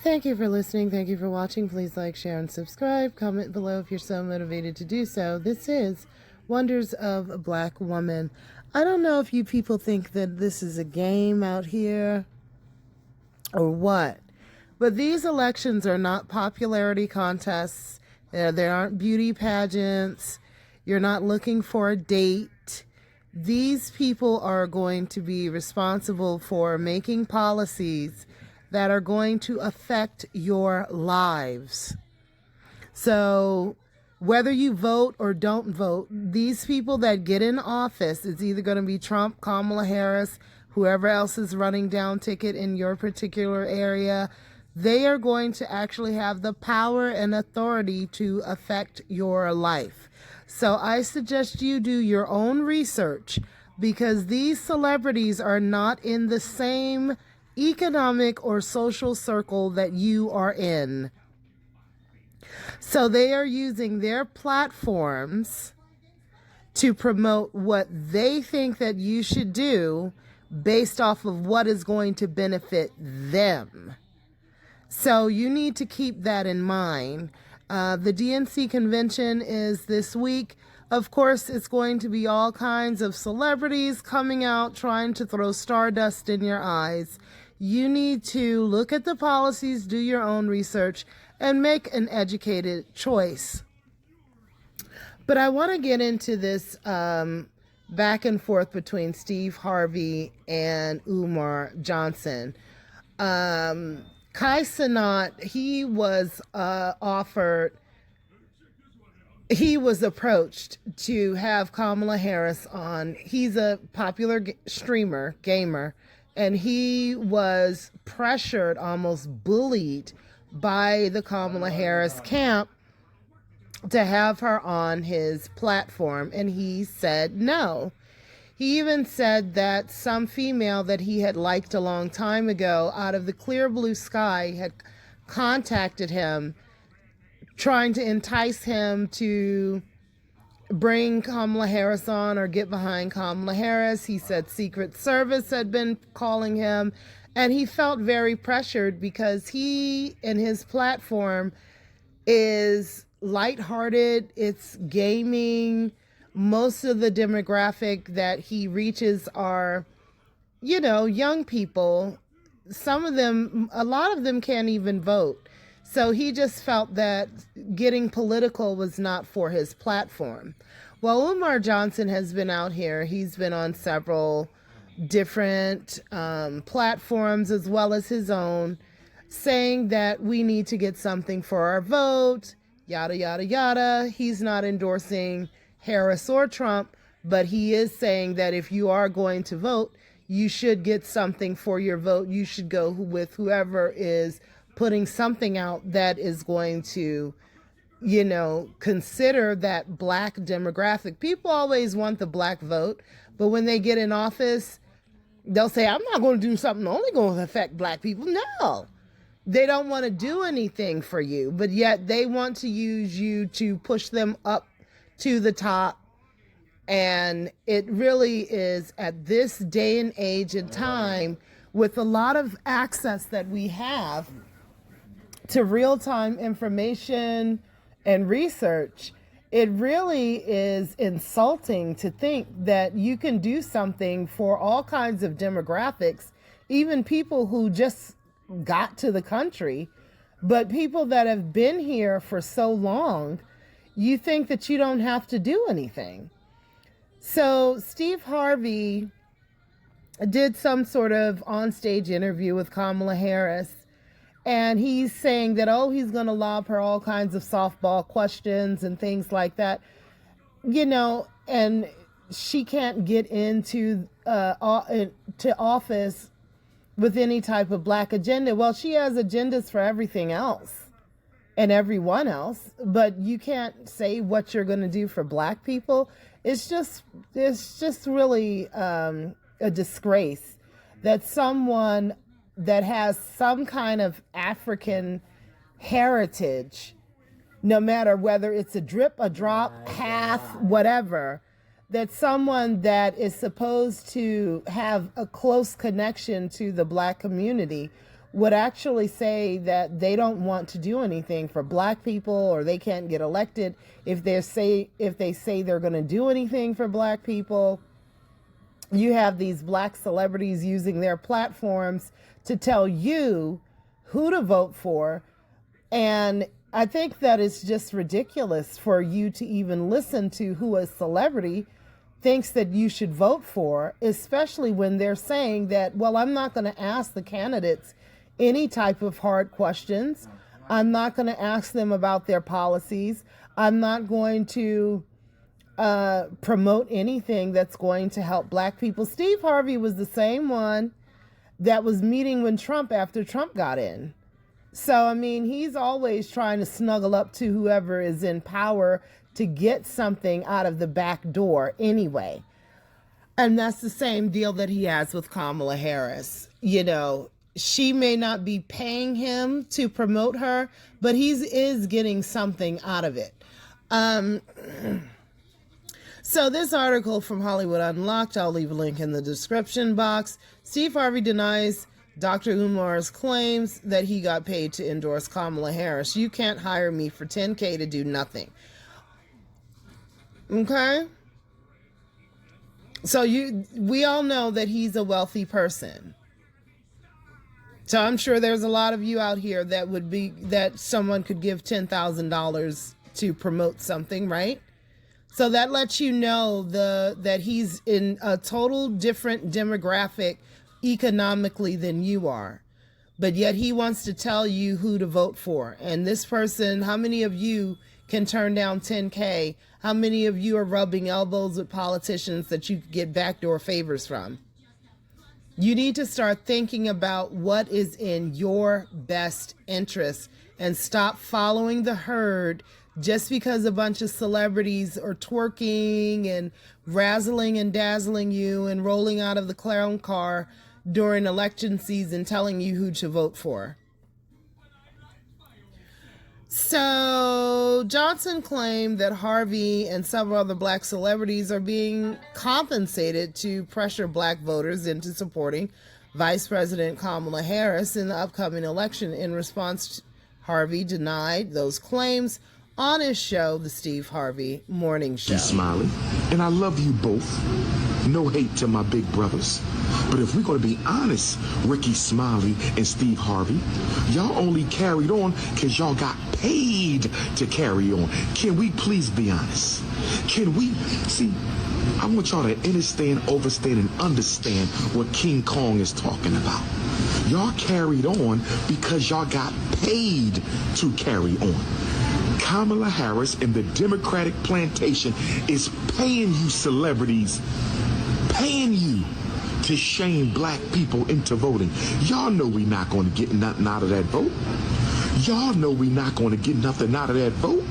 Thank you for listening. Thank you for watching. Please like, share, and subscribe. Comment below if you're so motivated to do so. This is Wonders of a Black Woman. I don't know if you people think that this is a game out here or what, but these elections are not popularity contests. There aren't beauty pageants. You're not looking for a date. These people are going to be responsible for making policies that are going to affect your lives. So whether you vote or don't vote, these people that get in office, it's either going to be Trump, Kamala Harris, whoever else is running down ticket in your particular area, they are going to actually have the power and authority to affect your life. So I suggest you do your own research, because these celebrities are not in the same economic or social circle that you are in. So they are using their platforms to promote what they think that you should do based off of what is going to benefit them. So you need to keep that in mind. The DNC convention is this week. Of course, it's going to be all kinds of celebrities coming out trying to throw stardust in your eyes. You need to look at the policies, do your own research, and make an educated choice. But I want to get into this back and forth between Steve Harvey and Umar Johnson. Cenat, he was approached to have Kamala Harris on. He's a popular streamer, gamer, and he was pressured, almost bullied by the Kamala Harris camp to have her on his platform, and he said no. He even said that some female that he had liked a long time ago out of the clear blue sky had contacted him, trying to entice him to bring Kamala Harris on or get behind Kamala Harris. He said Secret Service had been calling him, and he felt very pressured because he and his platform is lighthearted, it's gaming. Most of the demographic that he reaches are, young people. Some of them, a lot of them can't even vote. So he just felt that getting political was not for his platform. Well, Umar Johnson has been out here. He's been on several different platforms as well as his own, saying that we need to get something for our vote, yada, yada, yada. He's not endorsing Harris or Trump, but he is saying that if you are going to vote, you should get something for your vote. You should go with whoever is putting something out that is going to, consider that black demographic. People always want the black vote, but when they get in office, they'll say, I'm not going to do something only going to affect black people. No. They don't want to do anything for you, but yet they want to use you to push them up to the top. And it really is, at this day and age and time, with a lot of access that we have to real-time information and research, it really is insulting to think that you can do something for all kinds of demographics, even people who just got to the country, but people that have been here for so long, you think that you don't have to do anything. So Steve Harvey did some sort of onstage interview with Kamala Harris, and he's saying that, he's going to lob her all kinds of softball questions and things like that, and she can't get into to office with any type of black agenda. Well, she has agendas for everything else and everyone else, but you can't say what you're going to do for black people. It's just really a disgrace that someone that has some kind of African heritage, no matter whether it's a drip, a drop, half, whatever, that someone that is supposed to have a close connection to the black community would actually say that they don't want to do anything for black people, or they can't get elected if they say they're going to do anything for black people. You have these black celebrities using their platforms to tell you who to vote for. And I think that it's just ridiculous for you to even listen to who a celebrity thinks that you should vote for, especially when they're saying that, well, I'm not going to ask the candidates any type of hard questions. I'm not going to ask them about their policies. I'm not going to promote anything that's going to help black people. Steve Harvey was the same one that was meeting with Trump after Trump got in. So, I mean, he's always trying to snuggle up to whoever is in power to get something out of the back door anyway. And that's the same deal that he has with Kamala Harris. You know, she may not be paying him to promote her, but he is getting something out of it. So this article from Hollywood Unlocked, I'll leave a link in the description box. Steve Harvey denies Dr. Umar's claims that he got paid to endorse Kamala Harris. You can't hire me for $10K to do nothing. Okay? So we all know that he's a wealthy person. So I'm sure there's a lot of you out here that someone could give $10,000 to promote something, right? So that lets you know that he's in a total different demographic economically than you are. But yet he wants to tell you who to vote for. And this person, how many of you can turn down $10K? How many of you are rubbing elbows with politicians that you get backdoor favors from? You need to start thinking about what is in your best interest and stop following the herd just because a bunch of celebrities are twerking and razzling and dazzling you and rolling out of the clown car during election season telling you who to vote for. So Johnson claimed that Harvey and several other black celebrities are being compensated to pressure black voters into supporting Vice President Kamala Harris in the upcoming election. In response, Harvey denied those claims on his show, The Steve Harvey Morning Show. Smiley, and I love you both. No hate to my big brothers. But if we're going to be honest, Ricky Smiley and Steve Harvey, y'all only carried on because y'all got paid to carry on. Can we please be honest? Can we? See, I want y'all to understand, overstand, and understand what King Kong is talking about. Y'all carried on because y'all got paid to carry on. Kamala Harris and the Democratic plantation is paying you celebrities, paying you to shame black people into voting. Y'all know we're not going to get nothing out of that vote. Y'all know we're not going to get nothing out of that vote.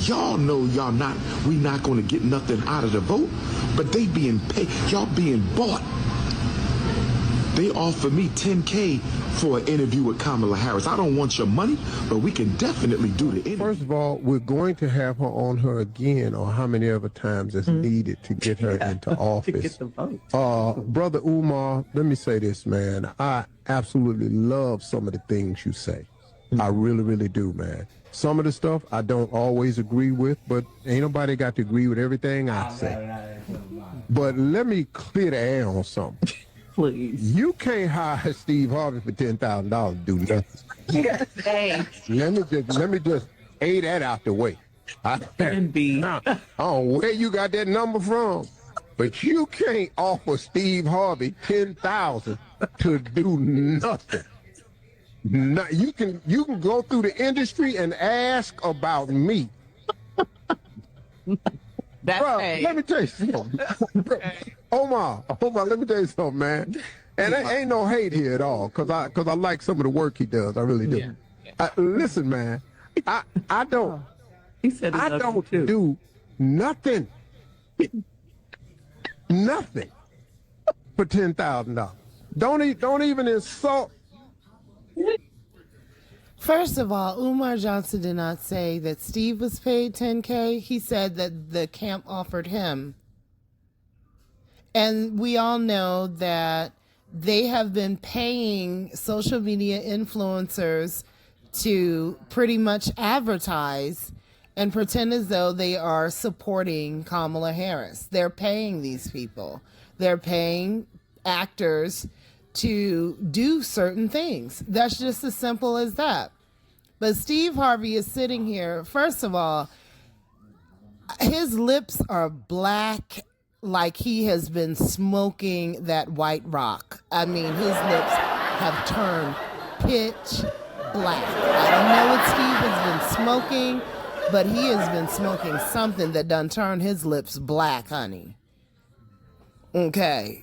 Y'all know we're not going to get nothing out of the vote. But they being paid, y'all being bought. They offered me $10K for an interview with Kamala Harris. I don't want your money, but we can definitely do the interview. First of all, we're going to have her on her again, or how many other times it's needed to get her into office. To get the vote. Brother Umar, let me say this, man. I absolutely love some of the things you say. I really, really do, man. Some of the stuff I don't always agree with, but ain't nobody got to agree with everything I say. But let me clear the air on something. Please. You can't hire Steve Harvey for $10,000 to do nothing. Thanks. Let me just A that out the way. And B. I don't know where you got that number from, but you can't offer Steve Harvey $10,000 to do nothing. No, you can go through the industry and ask about me. That's Bro, let me tell you something. Omar, let me tell you something, man. And ain't no hate here at all, cause I like some of the work he does. I really do. Yeah. Listen, man, I don't. He said I don't do nothing, nothing for $10,000. Don't even insult. First of all, Umar Johnson did not say that Steve was paid $10K. He said that the camp offered him. And we all know that they have been paying social media influencers to pretty much advertise and pretend as though they are supporting Kamala Harris. They're paying these people. They're paying actors to do certain things. That's just as simple as that. But Steve Harvey is sitting here. First of all, his lips are black like he has been smoking that white rock. I mean, his lips have turned pitch black. I don't know what Steve has been smoking, but he has been smoking something that done turned his lips black, honey. Okay.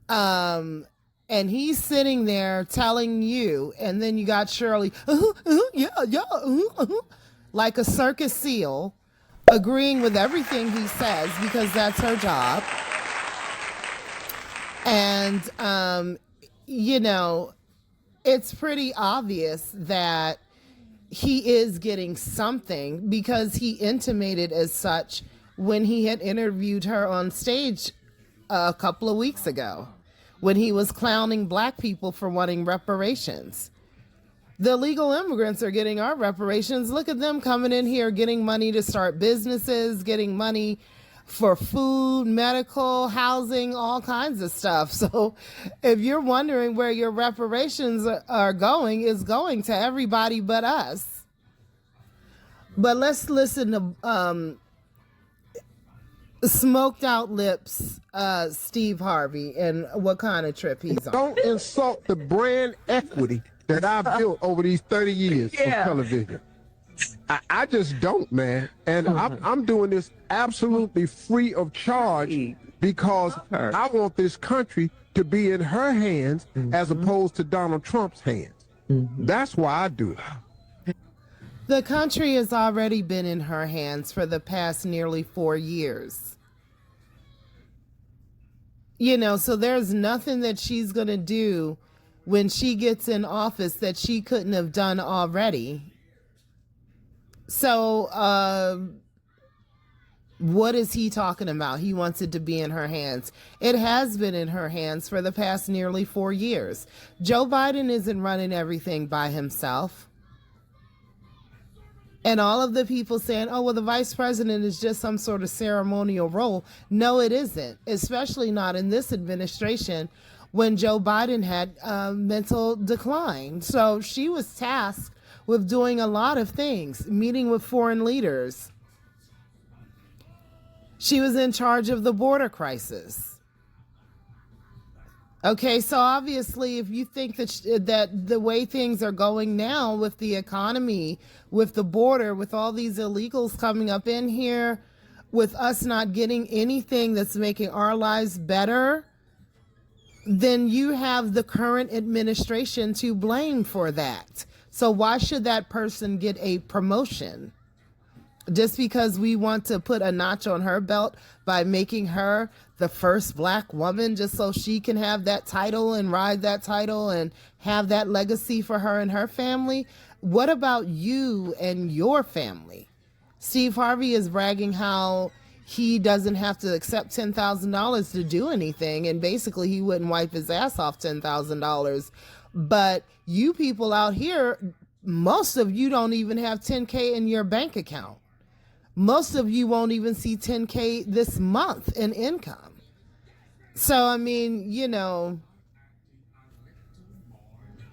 And he's sitting there telling you, and then you got Shirley, like a circus seal, agreeing with everything he says because that's her job. And, it's pretty obvious that he is getting something because he intimated as such when he had interviewed her on stage a couple of weeks ago, when he was clowning black people for wanting reparations. The illegal immigrants are getting our reparations. Look at them coming in here, getting money to start businesses, getting money for food, medical, housing, all kinds of stuff. So if you're wondering where your reparations are going, it's going to everybody but us. But let's listen to smoked out lips, Steve Harvey, and what kind of trip he's on. Don't insult the brand equity that I've built over these 30 years of television. I just don't, man. And I'm doing this absolutely free of charge because I want this country to be in her hands as opposed to Donald Trump's hands. That's why I do it. The country has already been in her hands for the past nearly 4 years. So there's nothing that she's going to do when she gets in office that she couldn't have done already. So, what is he talking about? He wants it to be in her hands. It has been in her hands for the past nearly 4 years. Joe Biden isn't running everything by himself. And all of the people saying, oh, well, the vice president is just some sort of ceremonial role. No, it isn't, especially not in this administration when Joe Biden had mental decline. So she was tasked with doing a lot of things, meeting with foreign leaders. She was in charge of the border crisis. Okay, so obviously, if you think that the way things are going now with the economy, with the border, with all these illegals coming up in here, with us not getting anything that's making our lives better, then you have the current administration to blame for that. So why should that person get a promotion? Just because we want to put a notch on her belt by making her the first black woman just so she can have that title and ride that title and have that legacy for her and her family? What about you and your family? Steve Harvey is bragging how he doesn't have to accept $10,000 to do anything, and basically he wouldn't wipe his ass off $10,000. But you people out here, most of you don't even have $10K in your bank account. Most of you won't even see $10K this month in income. So, I mean,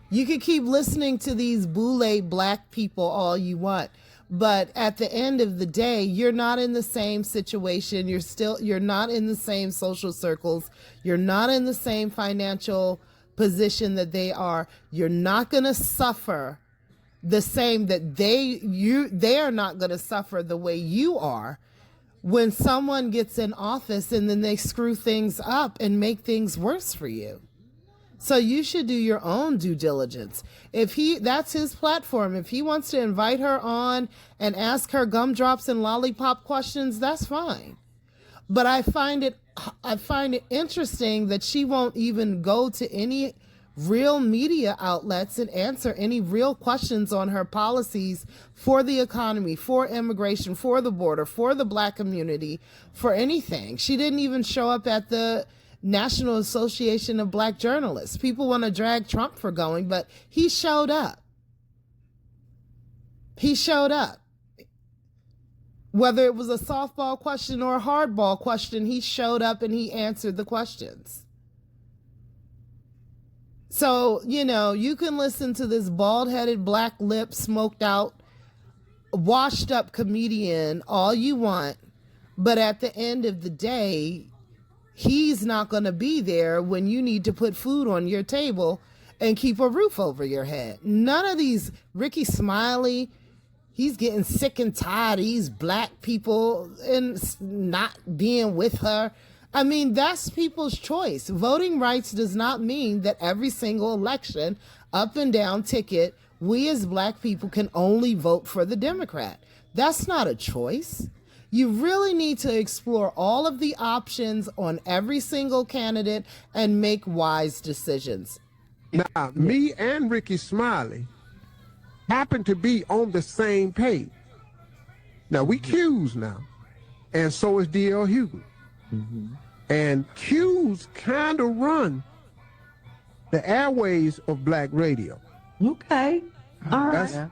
you could keep listening to these boule black people all you want, but at the end of the day, you're not in the same situation. You're not in the same social circles. You're not in the same financial position that they are. You're not going to suffer the same that they are not going to suffer the way you are when someone gets in office and then they screw things up and make things worse for you. So you should do your own due diligence. That's his platform. If he wants to invite her on and ask her gumdrops and lollipop questions, that's fine. But I find it interesting that she won't even go to any real media outlets and answer any real questions on her policies for the economy, for immigration, for the border, for the black community, for anything. She didn't even show up at the National Association of Black Journalists. People want to drag Trump for going, but he showed up. He showed up. Whether it was a softball question or a hardball question, he showed up and he answered the questions. So, you can listen to this bald-headed, black-lipped, smoked-out, washed-up comedian all you want, but at the end of the day, he's not going to be there when you need to put food on your table and keep a roof over your head. None of these Ricky Smiley, he's getting sick and tired of these black people and not being with her. I mean, that's people's choice. Voting rights does not mean that every single election, up and down ticket, we as black people can only vote for the Democrat. That's not a choice. You really need to explore all of the options on every single candidate and make wise decisions. Now, me and Ricky Smiley happen to be on the same page. Now, we Q's now, and so is D.L. Hughley. And Q's kind of run the airways of black radio. Okay. All right.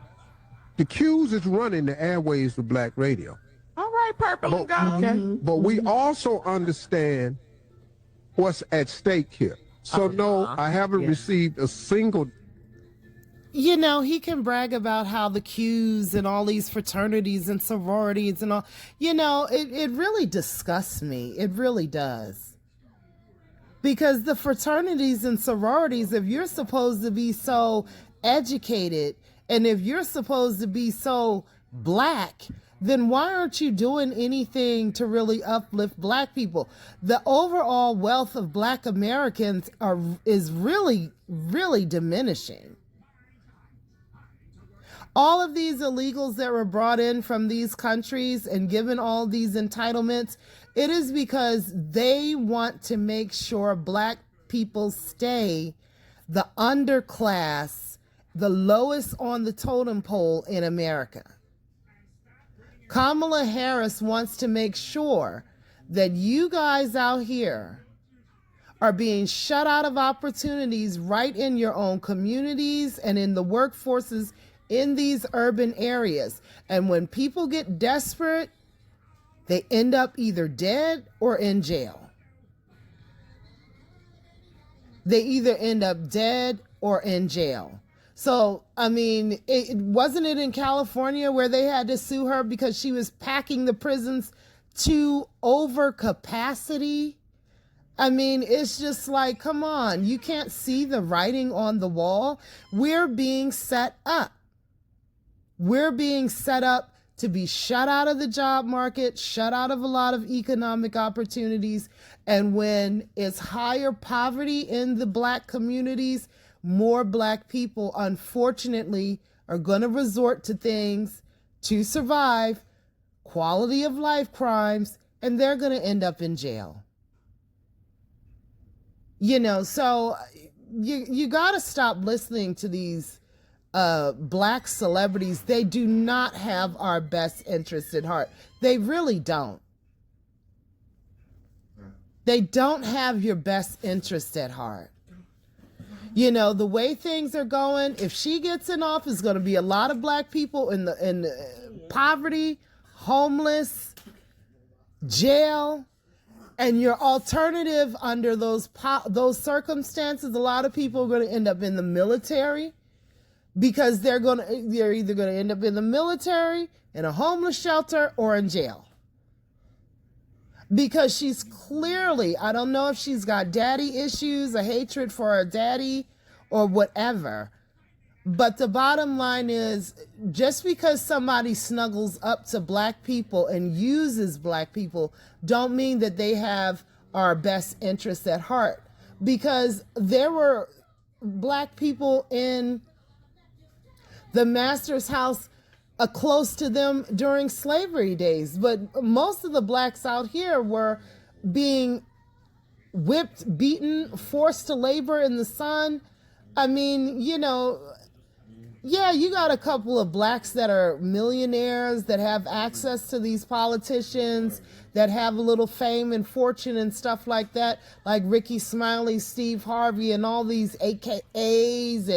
The Q's is running the airways of black radio. All right, Purple and Gold. But we also understand what's at stake here. So no, I haven't received a single. He can brag about how the Qs and all these fraternities and sororities and all, it really disgusts me. It really does. Because the fraternities and sororities, if you're supposed to be so educated and if you're supposed to be so black, then why aren't you doing anything to really uplift black people? The overall wealth of black Americans is really, really diminishing. All of these illegals that were brought in from these countries and given all these entitlements, it is because they want to make sure black people stay the underclass, the lowest on the totem pole in America. Kamala Harris wants to make sure that you guys out here are being shut out of opportunities right in your own communities and in the workforces in these urban areas. And when people get desperate, they end up either dead or in jail. They either end up dead or in jail. So, I mean, wasn't it in California where they had to sue her because she was packing the prisons to over capacity? I mean, it's just like, come on, you can't see the writing on the wall. We're being set up. We're being set up to be shut out of the job market, shut out of a lot of economic opportunities. And when it's higher poverty in the black communities, more black people, unfortunately, are going to resort to things to survive, quality of life crimes, and they're going to end up in jail. So you got to stop listening to these black celebrities. They do not have our best interests at heart. They really don't. They don't have your best interest at heart. The way things are going, if she gets in office, there's going to be a lot of black people in poverty, homeless, jail, and your alternative under those circumstances, a lot of people are going to end up in the military. Because they're either going to end up in the military, in a homeless shelter, or in jail. Because she's clearly, I don't know if she's got daddy issues, a hatred for her daddy, or whatever. But the bottom line is, just because somebody snuggles up to black people and uses black people, don't mean that they have our best interests at heart. Because there were black people in the master's house close to them during slavery days. But most of the blacks out here were being whipped, beaten, forced to labor in the sun. I mean, yeah, you got a couple of blacks that are millionaires that have access to these politicians, that have a little fame and fortune and stuff like that, like Ricky Smiley, Steve Harvey, and all these AKAs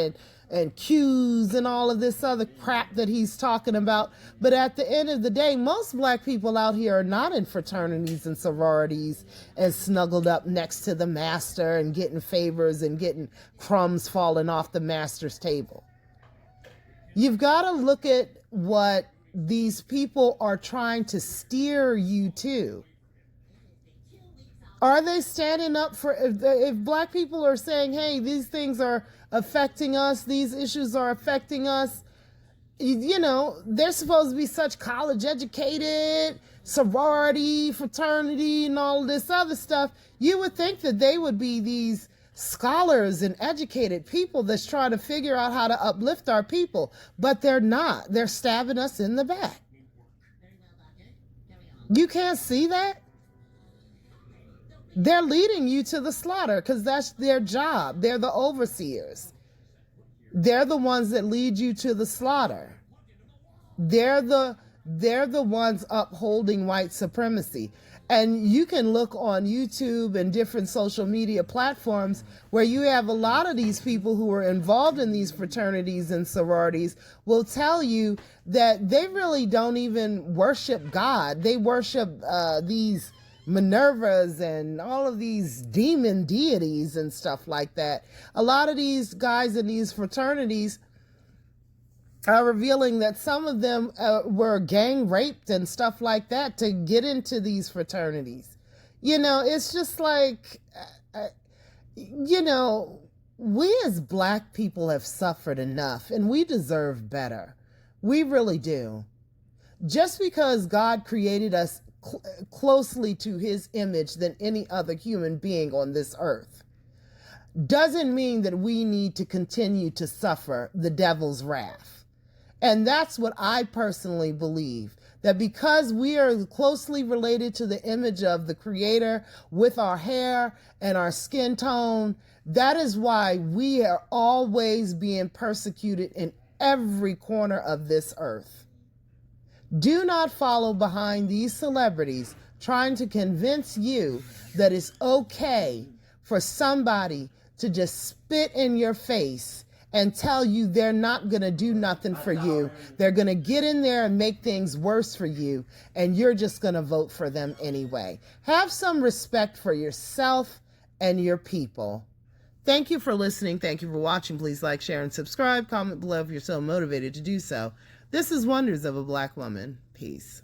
and Qs and all of this other crap that he's talking about. But at the end of the day, most black people out here are not in fraternities and sororities and snuggled up next to the master and getting favors and getting crumbs falling off the master's table. You've got to look at what these people are trying to steer you to. Are they standing up for, if black people are saying, hey, these things are affecting us, these issues are affecting us, you know, they're supposed to be such college educated, sorority, fraternity, and all of this other stuff. You would think that they would be these scholars and educated people that's trying to figure out how to uplift our people, but they're not. They're stabbing us in the back. You can't see that? They're leading you to the slaughter because that's their job. They're the overseers. They're the ones that lead you to the slaughter. They're the ones upholding white supremacy. And you can look on YouTube and different social media platforms where you have a lot of these people who are involved in these fraternities and sororities will tell you that they really don't even worship God. They worship these Minervas and all of these demon deities and stuff like that. A lot of these guys in these fraternities are revealing that some of them were gang raped and stuff like that to get into these fraternities. You know, it's just like, you know, we as black people have suffered enough and we deserve better. We really do. Just because God created us closely to his image than any other human being on this earth doesn't mean that we need to continue to suffer the devil's wrath. And that's what I personally believe, that because we are closely related to the image of the Creator with our hair and our skin tone, that is why we are always being persecuted in every corner of this earth. Do not follow behind these celebrities trying to convince you that it's okay for somebody to just spit in your face and tell you they're not going to do nothing for you. They're going to get in there and make things worse for you, and you're just going to vote for them anyway. Have some respect for yourself and your people. Thank you for listening. Thank you for watching. Please like, share, and subscribe. Comment below if you're so motivated to do so. This is Wonders of a Black Woman. Peace.